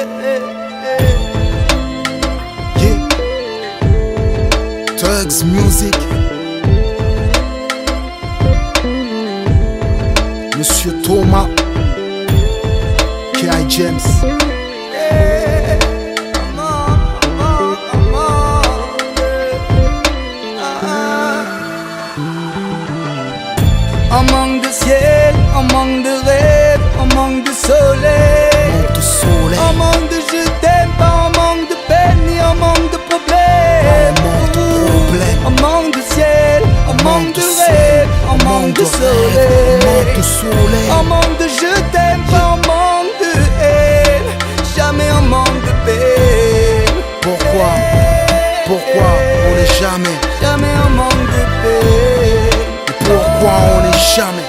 Yeah. Tugs Music. Monsieur Thomas, K.I. James. Un manque de ciel, un manque de rêve, un manque de soleil, un manque de je t'aime, pas un manque de peine ni un manque de problème. Un manque de ciel, un manque de rêve, un manque de soleil, un manque de je t'aime, pas un manque de haine, jamais un manque de peine. Pourquoi on n'est Jamais un manque de peine. Pourquoi on n'est jamais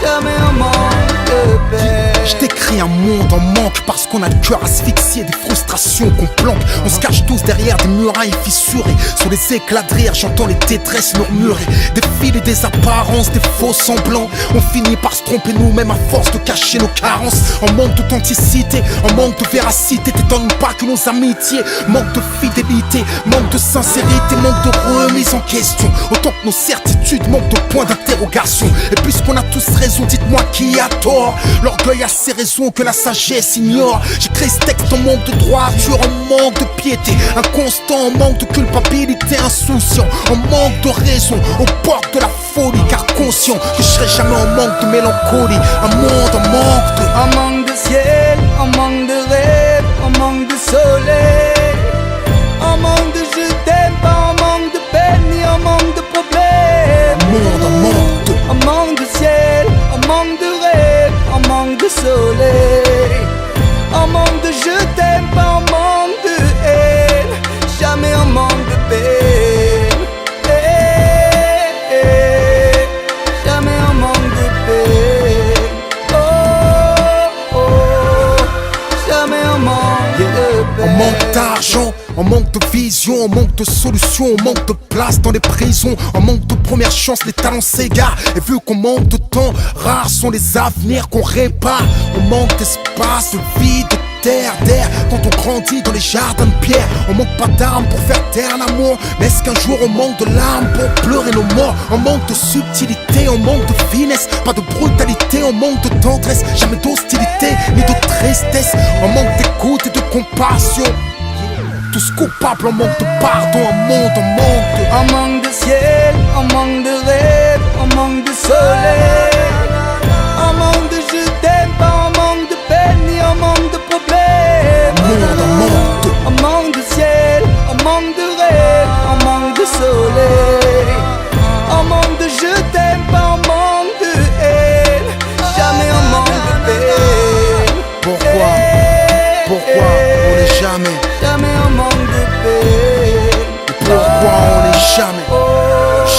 un manque de peine. Je décris un monde en manque parce qu'on a le cœur asphyxié, des frustrations qu'on planque. On se cache tous derrière des murailles fissurées. Sur les éclats de rire, j'entends les détresses murmurer. Des fils et des apparences, des faux semblants. On finit par se tromper nous-mêmes à force de cacher nos carences. En manque d'authenticité, en manque de véracité. T'étonnes pas que nos amitiés manquent de fidélité, manque de sincérité, manque de remise en question. Autant que nos certitudes manquent de points d'interrogation. Et puisqu'on a tous raison, dites-moi qui a tort. L'orgueil a ses raisons que la sagesse ignore. J'écris ce texte en manque de droiture, en manque de piété, inconstant, en manque de culpabilité, insouciant, en manque de raison, aux portes de la folie, car conscient que je serai jamais en manque de mélancolie. Un monde en manque de... Un manque de ciel, un manque de rêve, un manque de soleil, un manque de je t'aime, pas un manque de peine ni un manque de problème. Un monde en manque de... Un manque de ciel, un manque de rêve, un manque de soleil, un manque de je t'aime, pas un manque de haine, jamais un manque de peine. Jamais un manque de peine. Jamais un manque de peine. On manque d'argent, on manque de vision, on manque de solutions, on manque de place dans les prisons, on manque de première chance, les talents s'égarent. Et vu qu'on manque de temps, rares sont les avenirs qu'on répare. On manque d'espace, de vie, de terre, d'air. Quand on grandit dans les jardins de pierre, on manque pas d'armes pour faire taire l'amour. Mais est-ce qu'un jour on manque de larmes pour pleurer nos morts? On manque de subtilité, on manque de finesse, pas de brutalité, on manque de tendresse, jamais d'hostilité, ni de tristesse. On manque d'écoute et de compassion. Tous coupables, on manque de pardon, un monde en manque de... Un manque de ciel, un manque de rêve, un manque de soleil, un manque de je t'aime, pas un manque de peine ni un manque de problème. Un monde en manque de... Un manque de ciel, un manque de rêve, un manque de soleil, un manque de je t'aime, pas un manque de haine, jamais un manque de peine. Pourquoi on n'est jamais un manque de peine. Pourquoi on n'est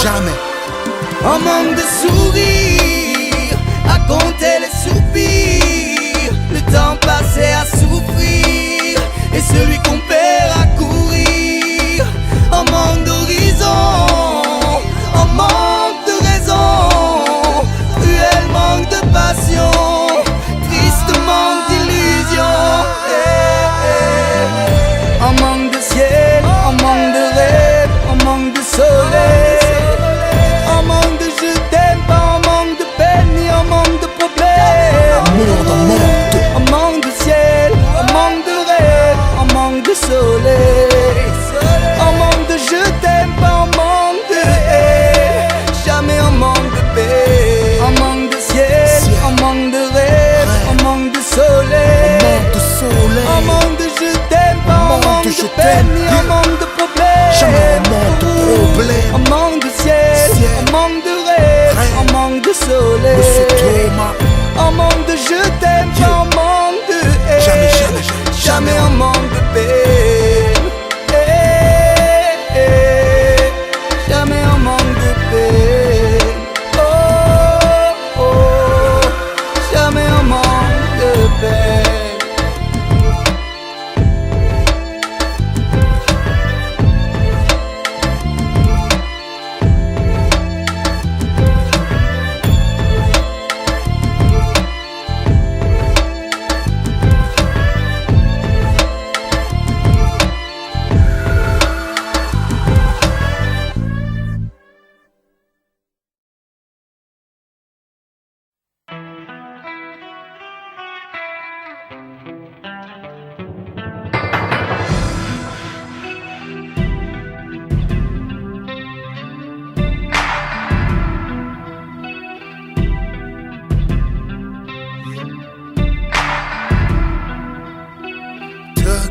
jamais Un manque de sourire, à compter les soupirs.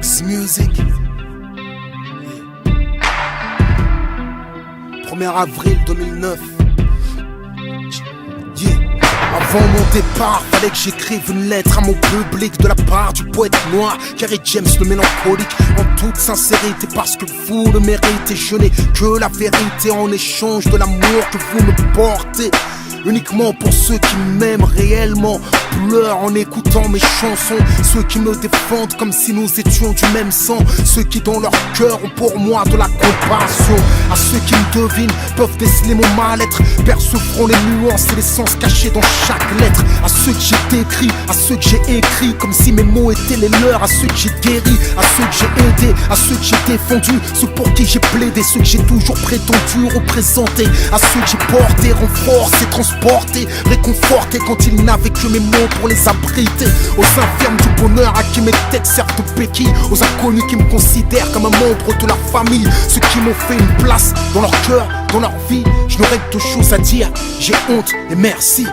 Bugs Music. 1er avril 2009. Yeah. Avant mon départ, fallait que j'écrive une lettre à mon public de la part du poète noir Kerry James le mélancolique. En toute sincérité, parce que vous le méritez, je n'ai que la vérité en échange de l'amour que vous me portez. Uniquement pour ceux qui m'aiment réellement, pleurent en écoutant mes chansons. Ceux qui me défendent comme si nous étions du même sang. Ceux qui dans leur cœur ont pour moi de la compassion. À ceux qui me devinent peuvent déceler mon mal-être, percevront les nuances et les sens cachés dans chaque lettre. À ceux que j'ai décrits, à ceux que j'ai écrits comme si mes mots étaient les leurs. À ceux que j'ai guéris, à ceux que j'ai aidés, à ceux que j'ai défendus, ceux pour qui j'ai plaidé, ceux que j'ai toujours prétendu représenter. À ceux que j'ai porté, renforcé, transporté, réconforté quand ils n'avaient que mes mots pour les abriter. Aux infirmes du bonheur à qui mes textes servent de béquilles, aux inconnus qui me considèrent comme un membre de leur famille, ceux qui m'ont fait une place dans leur cœur, dans leur vie. Je n'aurais que deux choses à dire, j'ai honte et merci.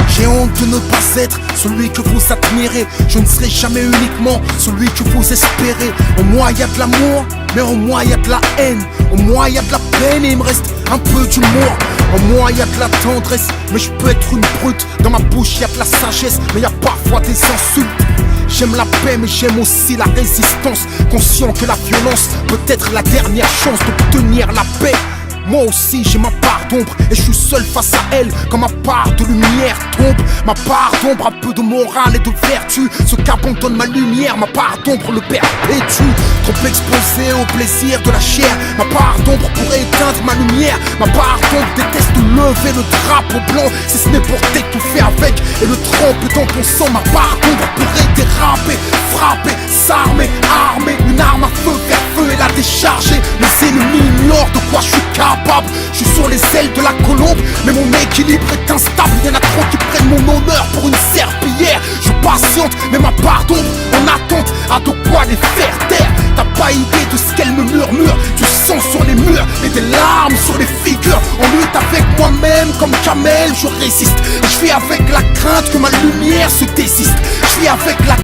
J'ai honte de ne pas être celui que vous admirez. Je ne serai jamais uniquement celui que vous espérez. En moi y a de l'amour, mais en moi y a de la haine. En moi y a de la peine et il me reste un peu d'humour. En moi y a de la tendresse, mais je peux être une brute. Dans ma bouche y a de la sagesse, mais y a parfois des insultes. J'aime la paix mais j'aime aussi la résistance, conscient que la violence peut être la dernière chance d'obtenir la paix. Moi aussi j'ai ma part d'ombre et je suis seul face à elle. Quand ma part de lumière tombe, ma part d'ombre a peu de morale et de vertu. Ce qu'abandonne ma lumière, ma part d'ombre le perpétue. Trop exposé au plaisir de la chair, ma part d'ombre pourrait éteindre ma lumière. Ma part d'ombre déteste lever le drapeau blanc, si ce n'est pour t'étouffer avec et le tremper dans ton sang. Ma part d'ombre pourrait déraper, frapper, s'armer, armer une arme à feu, vers feu et la décharger. Les ennemis ignorent de quoi je suis capable. Je suis sur les ailes de la colombe, mais mon équilibre est instable. Y'en a trop qui prennent mon honneur pour une serpillière. Je patiente, mais ma part d'ombre en attente a de quoi les faire taire. T'as pas idée de ce qu'elle me murmure, du sang sur les murs et des larmes sur les figures. En lutte avec moi-même comme Kamel, je résiste. Je vis avec la crainte que ma lumière se désiste. Je vis avec la